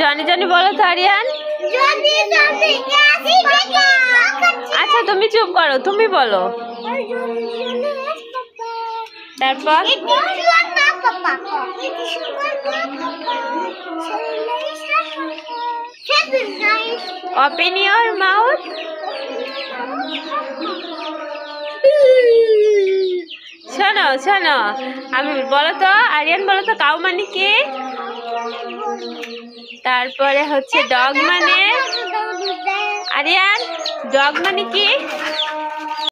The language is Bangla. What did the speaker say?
জানি জানি বলো তো আরিয়ান। আচ্ছা তুমি চুপ করো, তুমি বলো। তারপর ওপেন ইওর মাউথ। শোনো শোনো, আমি বলো তো আরিয়ান, বলো তো কাউ মানে কি? তারপরে হচ্ছে ডগ মানে, আরিয়ান ডগ মানে কি?